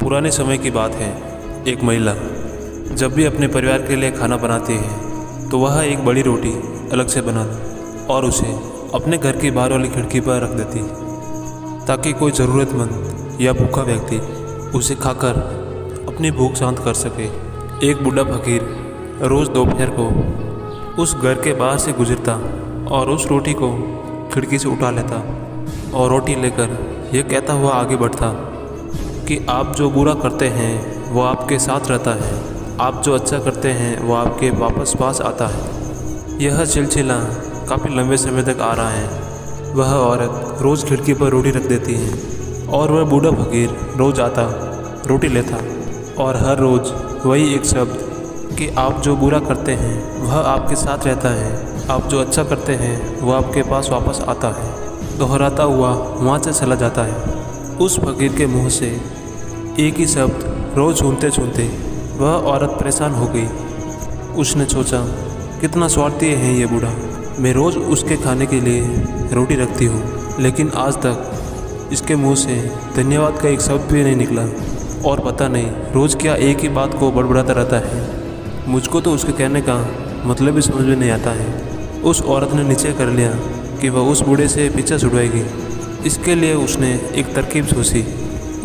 पुराने समय की बात है। एक महिला जब भी अपने परिवार के लिए खाना बनाती है तो वह एक बड़ी रोटी अलग से बना और उसे अपने घर की बाहर वाली खिड़की पर रख देती ताकि कोई ज़रूरतमंद या भूखा व्यक्ति उसे खाकर अपनी भूख शांत कर सके। एक बूढ़ा फकीर रोज़ दोपहर को उस घर के बाहर से गुजरता और उस रोटी को खिड़की से उठा लेता और रोटी लेकर यह कहता हुआ आगे बढ़ता कि आप जो बुरा करते हैं वो आपके साथ रहता है, आप जो अच्छा करते हैं वो आपके वापस पास आता है। यह सिलसिला काफ़ी लंबे समय तक आ रहा है। वह औरत रोज़ खिड़की पर रोटी रख देती है और वह बूढ़ा फकीर रोज़ आता, रोटी लेता और हर रोज़ वही एक शब्द कि आप जो बुरा करते हैं वह आपके साथ रहता है, आप जो अच्छा करते हैं वो आपके पास वापस आता है, दोहराता हुआ वहाँ से चला जाता है। उस फकीर के मुंह से एक ही शब्द रोज़ सुनते सुनते वह औरत परेशान हो गई। उसने सोचा, कितना स्वार्थी है ये बूढ़ा, मैं रोज़ उसके खाने के लिए रोटी रखती हूँ लेकिन आज तक इसके मुंह से धन्यवाद का एक शब्द भी नहीं निकला और पता नहीं रोज़ क्या एक ही बात को बड़बड़ाता रहता है। मुझको तो उसके कहने का मतलब ही समझ में नहीं आता है। उस औरत ने निश्चय कर लिया कि वह उस बूढ़े से पीछा छुड़वाएगी। इसके लिए उसने एक तरकीब सोची।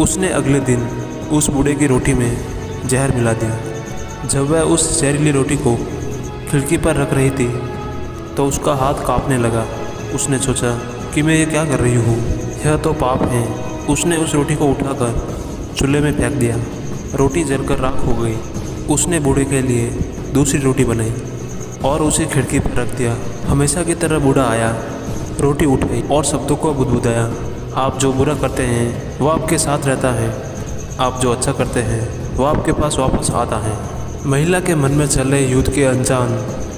उसने अगले दिन उस बूढ़े की रोटी में जहर मिला दिया। जब वह उस जहरीली रोटी को खिड़की पर रख रही थी तो उसका हाथ कांपने लगा। उसने सोचा कि मैं ये क्या कर रही हूँ, यह तो पाप है। उसने उस रोटी को उठाकर चूल्हे में फेंक दिया। रोटी जलकर राख हो गई। उसने बूढ़े के लिए दूसरी रोटी बनाई और उसे खिड़की पर रख दिया। हमेशा की तरह बूढ़ा आया, रोटी उठाई और शब्दों को बुदबुदाया, आप जो बुरा करते हैं वो आपके साथ रहता है, आप जो अच्छा करते हैं वो आपके पास वापस आता है। महिला के मन में चल रहे युद्ध के अनजान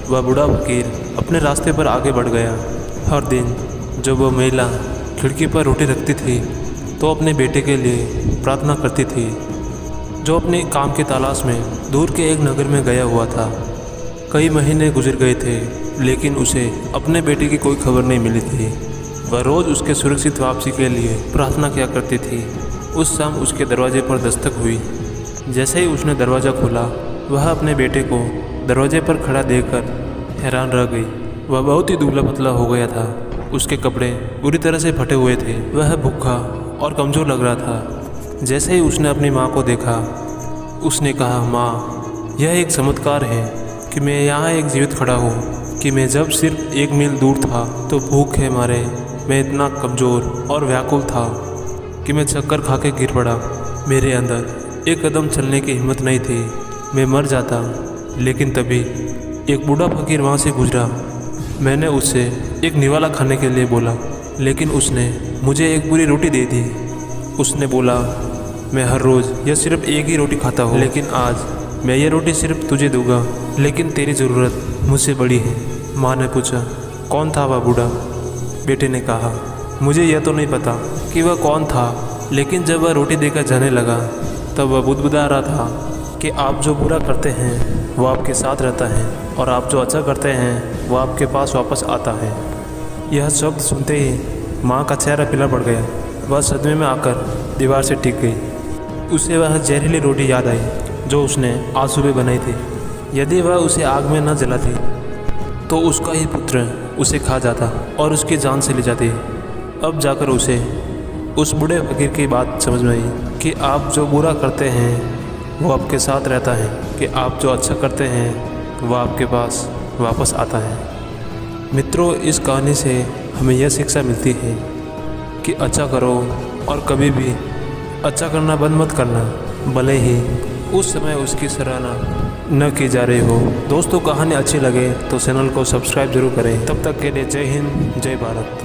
वह बूढ़ा फकीर अपने रास्ते पर आगे बढ़ गया। हर दिन जब वह महिला खिड़की पर रोटी रखती थी तो अपने बेटे के लिए प्रार्थना करती थी जो अपने काम की तलाश में दूर के एक नगर में गया हुआ था। कई महीने गुजर गए थे लेकिन उसे अपने बेटे की कोई खबर नहीं मिली थी। वह रोज़ उसके सुरक्षित वापसी के लिए प्रार्थना किया करती थी। उस शाम उसके दरवाजे पर दस्तक हुई। जैसे ही उसने दरवाज़ा खोला वह अपने बेटे को दरवाजे पर खड़ा देखकर हैरान रह गई। वह बहुत ही दुबला पतला हो गया था, उसके कपड़े पूरी तरह से फटे हुए थे, वह भूखा और कमज़ोर लग रहा था। जैसे ही उसने अपनी माँ को देखा उसने कहा, माँ, यह एक चमत्कार है कि मैं यहाँ एक जीवित खड़ा हूँ कि मैं जब सिर्फ 1 मील दूर था तो भूख के मारे मैं इतना कमज़ोर और व्याकुल था कि मैं चक्कर खा के गिर पड़ा। मेरे अंदर एक कदम चलने की हिम्मत नहीं थी, मैं मर जाता। लेकिन तभी एक बूढ़ा फकीर वहाँ से गुजरा। मैंने उससे एक निवाला खाने के लिए बोला लेकिन उसने मुझे एक पूरी रोटी दे दी। उसने बोला, मैं हर रोज़ यह सिर्फ एक ही रोटी खाता हूँ लेकिन आज मैं ये रोटी सिर्फ तुझे दूंगा, लेकिन तेरी ज़रूरत मुझसे बड़ी है। माँ ने पूछा, कौन था वह बूढ़ा? बेटे ने कहा, मुझे यह तो नहीं पता कि वह कौन था, लेकिन जब वह रोटी देकर जाने लगा तब वह बुदबुदा रहा था कि आप जो बुरा करते हैं वो आपके साथ रहता है और आप जो अच्छा करते हैं वो आपके पास वापस आता है। यह शब्द सुनते ही माँ का चेहरा पीला पड़ गया। वह सदमे में आकर दीवार से टिक गई। उसे वह जहरीली रोटी याद आई जो उसने आज सुबह बनाई थी। यदि वह उसे आग में न जलाती तो उसका ही पुत्र उसे खा जाता और उसकी जान से ले जाती। अब जाकर उसे उस बूढ़े फकीर की बात समझ में आई कि आप जो बुरा करते हैं वो आपके साथ रहता है, कि आप जो अच्छा करते हैं वो आपके पास वापस आता है। मित्रों, इस कहानी से हमें यह शिक्षा मिलती है कि अच्छा करो और कभी भी अच्छा करना बंद मत करना, भले ही उस समय उसकी सराहना न की जा रही हो। दोस्तों, कहानी अच्छी लगे तो चैनल को सब्सक्राइब जरूर करें। तब तक के लिए जय हिंद, जय भारत।